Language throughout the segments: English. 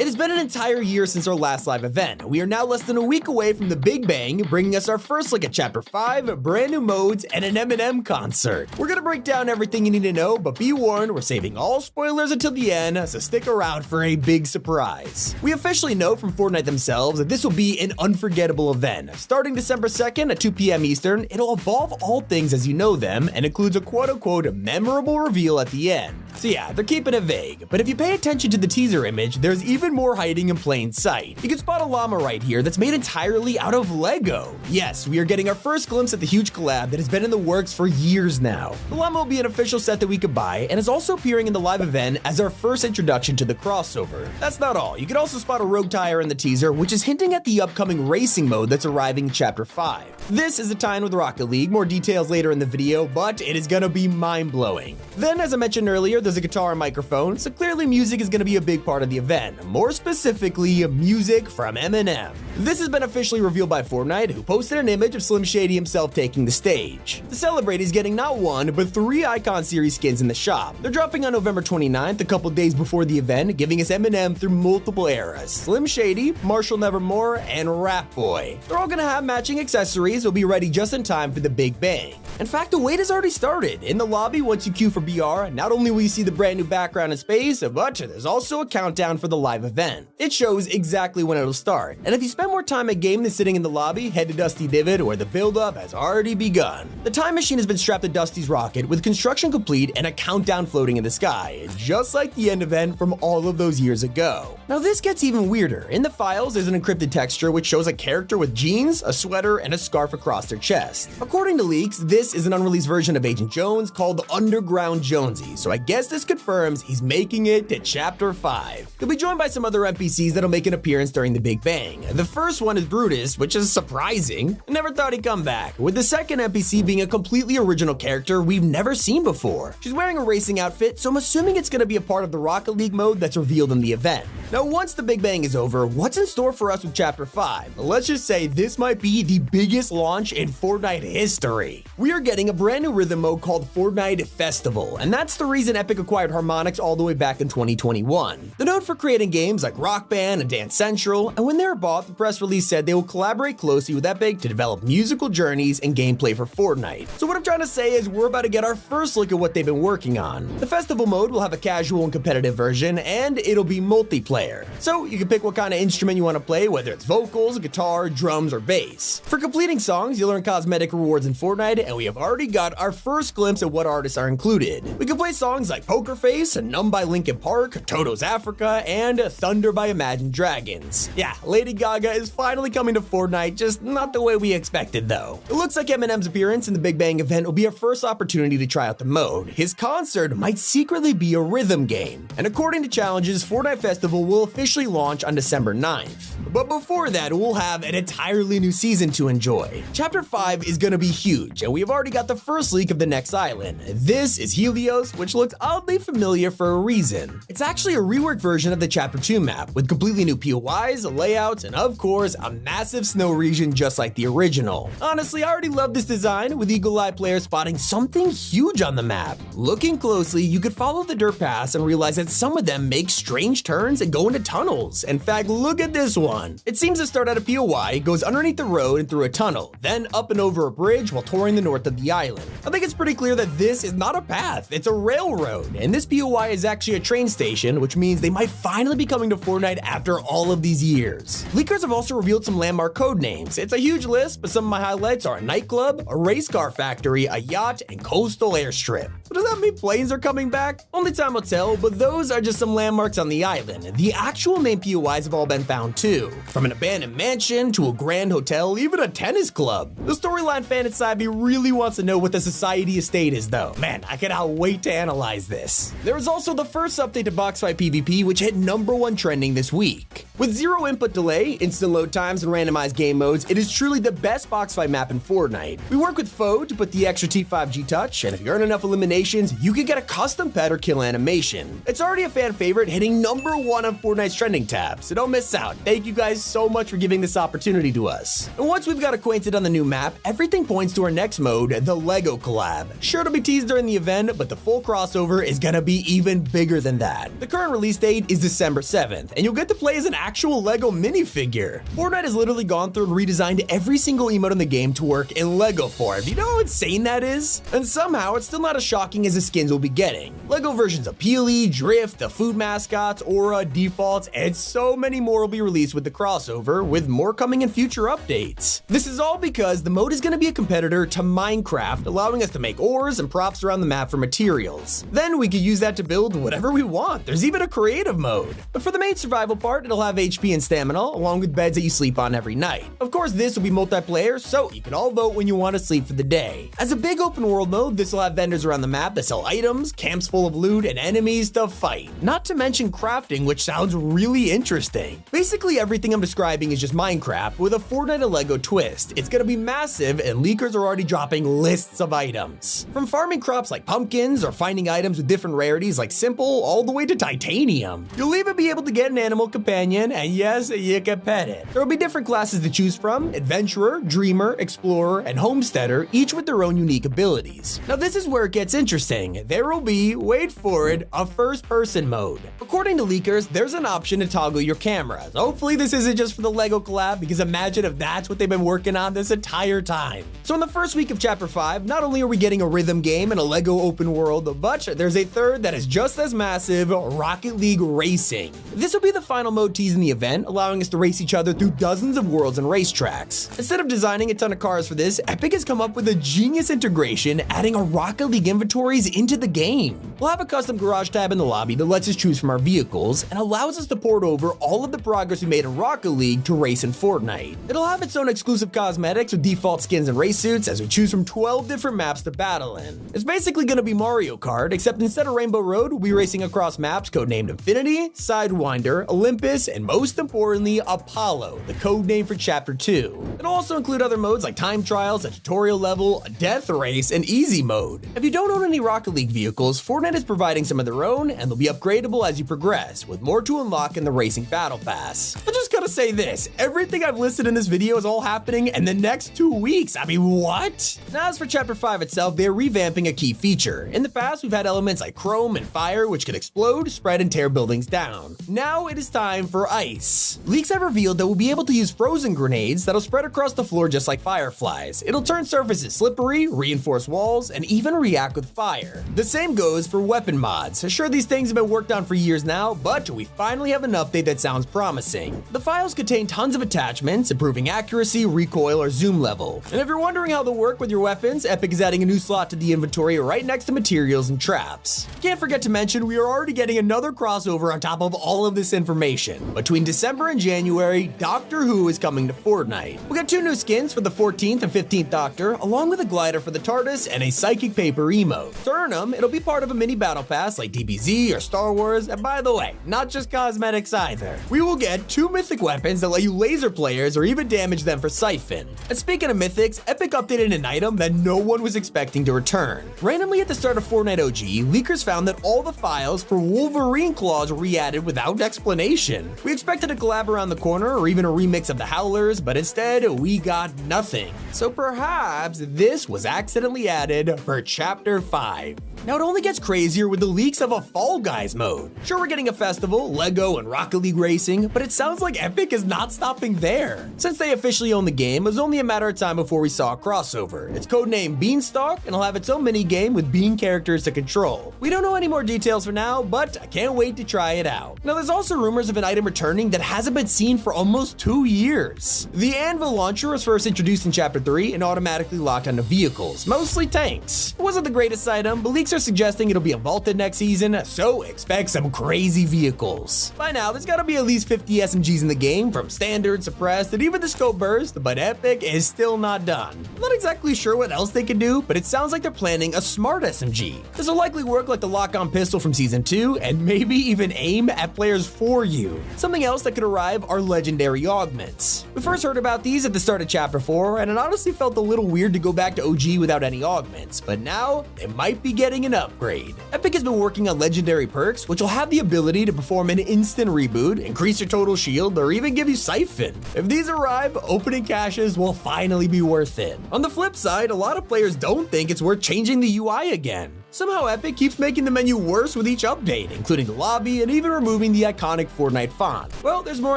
It has been an entire year since our last live event. We are now less than a week away from the Big Bang, bringing us our first look at Chapter 5, brand new modes, and an Eminem concert. We're gonna break down everything you need to know, but be warned, we're saving all spoilers until the end, so stick around for a big surprise. We officially know from Fortnite themselves that this will be an unforgettable event. Starting December 2nd at 2 p.m. Eastern, it'll evolve all things as you know them, and includes a quote-unquote memorable reveal at the end. So yeah, they're keeping it vague, but if you pay attention to the teaser image, there's even more hiding in plain sight. You can spot a llama right here that's made entirely out of Lego. Yes, we are getting our first glimpse at the huge collab that has been in the works for years now. The llama will be an official set that we could buy, and is also appearing in the live event as our first introduction to the crossover. That's not all, you can also spot a rogue tire in the teaser, which is hinting at the upcoming racing mode that's arriving in Chapter 5. This is a tie-in with Rocket League, more details later in the video, but it is gonna be mind-blowing. Then, as I mentioned earlier, there's a guitar and microphone, so clearly music is going to be a big part of the event, more specifically, music from Eminem. This has been officially revealed by Fortnite, who posted an image of Slim Shady himself taking the stage. To celebrate, he's getting not one, but 3 Icon Series skins in the shop. They're dropping on November 29th, a couple days before the event, giving us Eminem through multiple eras: Slim Shady, Marshall Nevermore, and Rap Boy. They're all gonna have matching accessories, will be ready just in time for the Big Bang. In fact, the wait has already started. In the lobby, once you queue for BR, not only will you see the brand new background in space, but there's also a countdown for the live event. It shows exactly when it'll start, and if you spend more time at game than sitting in the lobby, head to Dusty Divot where the build-up has already begun. The time machine has been strapped to Dusty's rocket with construction complete and a countdown floating in the sky, just like the end event from all of those years ago. Now this gets even weirder. In the files, there's an encrypted texture which shows a character with jeans, a sweater, and a scarf across their chest. According to leaks, this is an unreleased version of Agent Jones called Underground Jonesy, so I guess this confirms he's making it to Chapter 5. He'll be joined by some other NPCs that'll make an appearance during the Big Bang. The first one is Brutus, which is surprising. I never thought he'd come back, with the second NPC being a completely original character we've never seen before. She's wearing a racing outfit, so I'm assuming it's gonna be a part of the Rocket League mode that's revealed in the event. Now once the Big Bang is over, what's in store for us with Chapter 5? Let's just say this might be the biggest launch in Fortnite history. We are getting a brand new rhythm mode called Fortnite Festival, and that's the reason Epic acquired Harmonix all the way back in 2021. They're known for creating games like Rock Band and Dance Central, and when they were bought, the press release said they will collaborate closely with Epic to develop musical journeys and gameplay for Fortnite. So what I'm trying to say is we're about to get our first look at what they've been working on. The festival mode will have a casual and competitive version, and it'll be multiplayer. So you can pick what kind of instrument you want to play, whether it's vocals, guitar, drums, or bass. For completing songs, you'll earn cosmetic rewards in Fortnite, and we have already got our first glimpse at what artists are included. We can play songs like Poker Face, Numb by Linkin Park, Toto's Africa, and Thunder by Imagine Dragons. Yeah, Lady Gaga is finally coming to Fortnite, just not the way we expected though. It looks like Eminem's appearance in the Big Bang event will be our first opportunity to try out the mode. His concert might secretly be a rhythm game. And according to challenges, Fortnite Festival will officially launch on December 9th. But before that, we'll have an entirely new season to enjoy. Chapter 5 is gonna be huge, and we have already got the first leak of the next island. This is Helios, which looks oddly familiar for a reason. It's actually a reworked version of the Chapter 2 map, with completely new POIs, layouts, and of course, a massive snow region just like the original. Honestly, I already love this design, with Eagle Eye players spotting something huge on the map. Looking closely, you could follow the dirt paths and realize that some of them make strange turns and go into tunnels. In fact, look at this one. It seems to start at a POI, goes underneath the road and through a tunnel, then up and over a bridge while touring the north of the island. I think it's pretty clear that this is not a path, it's a railroad, and this POI is actually a train station, which means they might finally be coming to Fortnite after all of these years. Leakers have also revealed some landmark code names. It's a huge list, but some of my highlights are a nightclub, a race car factory, a yacht, and coastal airstrip. So does that mean planes are coming back? Only time will tell, but those are just some landmarks on the island. The actual main POIs have all been found too. From an abandoned mansion to a grand hotel, even a tennis club. The storyline fan inside me really wants to know what the Society Estate is though. Man, I cannot wait to analyze this. There was also the first update to Boxfight PvP, which hit #1 trending this week. With zero input delay, instant load times, and randomized game modes, it is truly the best box fight map in Fortnite. We work with Foe to put the extra T5G touch, and if you earn enough eliminations, you can get a custom pet or kill animation. It's already a fan favorite, hitting #1 on Fortnite's trending tab, so don't miss out. Thank you guys so much for giving this opportunity to us. And once we've got acquainted on the new map, everything points to our next mode, the LEGO collab. Sure to be teased during the event, but the full crossover is gonna be even bigger than that. The current release date is December 7th, and you'll get to play as an actual LEGO minifigure. Fortnite has literally gone through and redesigned every single emote in the game to work in LEGO form. Do you know how insane that is? And somehow, it's still not as shocking as the skins we'll be getting. LEGO versions of Peely, Drift, the food mascots, Aura, defaults, and so many more will be released with the crossover, with more coming in future updates. This is all because the mode is going to be a competitor to Minecraft, allowing us to make ores and props around the map for materials. Then we could use that to build whatever we want. There's even a creative mode. But for the main survival part, it'll have HP and stamina, along with beds that you sleep on every night. Of course, this will be multiplayer, so you can all vote when you want to sleep for the day. As a big open world mode, this will have vendors around the map that sell items, camps full of loot, and enemies to fight. Not to mention crafting, which sounds really interesting. Basically, everything I'm describing is just Minecraft with a Fortnite and LEGO twist. It's gonna be massive, and leakers are already dropping lists of items. From farming crops like pumpkins or finding items with different rarities like simple, all the way to titanium. You'll even be able to get an animal companion, and yes, you can pet it. There will be different classes to choose from: adventurer, dreamer, explorer, and homesteader, each with their own unique abilities. Now this is where it gets interesting. There will be, wait for it, a first-person mode. According to leakers, there's an option to toggle your cameras. Hopefully this isn't just for the LEGO collab, because imagine if that's what they've been working on this entire time. So in the first week of Chapter 5, not only are we getting a rhythm game and a LEGO open world, but there's a third that is just as massive: Rocket League Racing. This will be the final mode teased in the event, allowing us to race each other through dozens of worlds and racetracks. Instead of designing a ton of cars for this, Epic has come up with a genius integration, adding our Rocket League inventories into the game. We'll have a custom garage tab in the lobby that lets us choose from our vehicles and allows us to port over all of the progress we made in Rocket League to race in Fortnite. It'll have its own exclusive cosmetics with default skins and race suits as we choose from 12 different maps to battle in. It's basically gonna be Mario Kart, except instead of Rainbow Road, we'll be racing across maps codenamed Infinity, Sidewinder, Olympus, and most importantly, Apollo, the codename for Chapter 2. It'll also include other modes like time trials, a tutorial level, a death race, and easy mode. If you don't own any Rocket League vehicles, Fortnite is providing some of their own, and they'll be upgradable as you progress, with more to unlock in the Racing Battle Pass. I just gotta say this, everything I've listed in this video is all happening in the next 2 weeks. I mean, what? Now as for Chapter 5 itself, they're revamping a key feature. In the past, we've had elements like chrome and fire, which could explode, spread, and tear buildings down. Now it is time for ice. Leaks have revealed that we'll be able to use frozen grenades that'll spread across the floor just like fireflies. It'll turn surfaces slippery, reinforce walls, and even react with fire. The same goes for weapon mods. Sure, these things have been worked on for years now, but we finally have an update that sounds promising. The files contain tons of attachments, improving accuracy, recoil, or zoom level. And if you're wondering how they'll work with your weapons, Epic is adding a new slot to the inventory right next to materials and traps. Can't forget to mention, we are already getting another crossover on top of all of this information. Between December and January, Doctor Who is coming to Fortnite. We got 2 new skins for the 14th and 15th Doctor, along with a glider for the TARDIS and a psychic paper emote. To earn them, it'll be part of a mini battle pass like DBZ or Star Wars, and by the way, not just cosmetics either. We will get 2 mythic weapons that let you laser players or even damage them for Siphon. And speaking of mythics, Epic updated an item that no one was expecting to return. Randomly at the start of Fortnite OG, leakers found that all the files for Wolverine claws were re-added without explanation. We expected a collab around the corner or even a remix of the Howlers, but instead we got nothing. So perhaps this was accidentally added for Chapter 5. Now it only gets crazier with the leaks of a Fall Guys mode. Sure, we're getting a festival, LEGO, and Rocket League Racing, but it sounds like Epic is not stopping there. Since they officially own the game, it was only a matter of time before we saw a crossover. It's codenamed Beanstalk, and it'll have its own mini-game with bean characters to control. We don't know any more details for now, but I can't wait to try it out. Now there's also rumors of an item returning that hasn't been seen for almost 2 years. The Anvil launcher was first introduced in Chapter 3 and automatically locked onto vehicles, mostly tanks. It wasn't the greatest item, but leaks leaks are suggesting it'll be a vaulted next season, so expect some crazy vehicles. By now, there's gotta be at least 50 SMGs in the game, from standard, suppressed, and even the scope burst, but Epic is still not done. I'm not exactly sure what else they could do, but it sounds like they're planning a smart SMG. This will likely work like the lock-on pistol from Season 2, and maybe even aim at players for you. Something else that could arrive are legendary augments. We first heard about these at the start of Chapter 4, and it honestly felt a little weird to go back to OG without any augments, but now they might be getting an upgrade. Epic has been working on legendary perks, which will have the ability to perform an instant reboot, increase your total shield, or even give you Siphon. If these arrive, opening caches will finally be worth it. On the flip side, a lot of players don't think it's worth changing the UI again. Somehow Epic keeps making the menu worse with each update, including the lobby and even removing the iconic Fortnite font. Well, there's more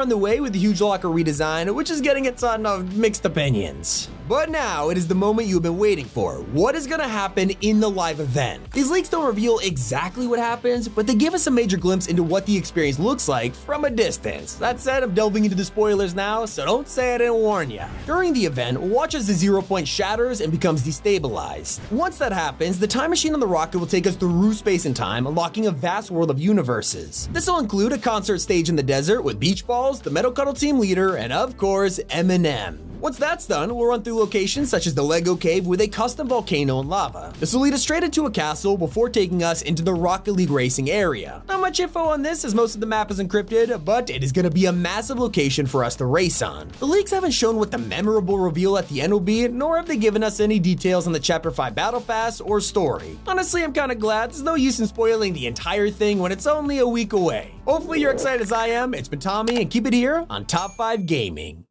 on the way with the huge locker redesign, which is getting a ton of mixed opinions. But now it is the moment you've been waiting for. What is gonna happen in the live event? These leaks don't reveal exactly what happens, but they give us a major glimpse into what the experience looks like from a distance. That said, I'm delving into the spoilers now, so don't say I didn't warn ya. During the event, watch as the 0 point shatters and becomes destabilized. Once that happens, the time machine on the rocket will take us through space and time, unlocking a vast world of universes. This will include a concert stage in the desert with beach balls, the Metal Cuddle team leader, and of course, Eminem. Once that's done, we'll run through locations such as the Lego Cave with a custom volcano and lava. This will lead us straight into a castle before taking us into the Rocket League racing area. Not much info on this as most of the map is encrypted, but it is going to be a massive location for us to race on. The leaks haven't shown what the memorable reveal at the end will be, nor have they given us any details on the Chapter 5 Battle Pass or story. Honestly, I'm kind of glad. There's no use in spoiling the entire thing when it's only a week away. Hopefully you're excited as I am. It's been Tommy, and keep it here on Top 5 Gaming.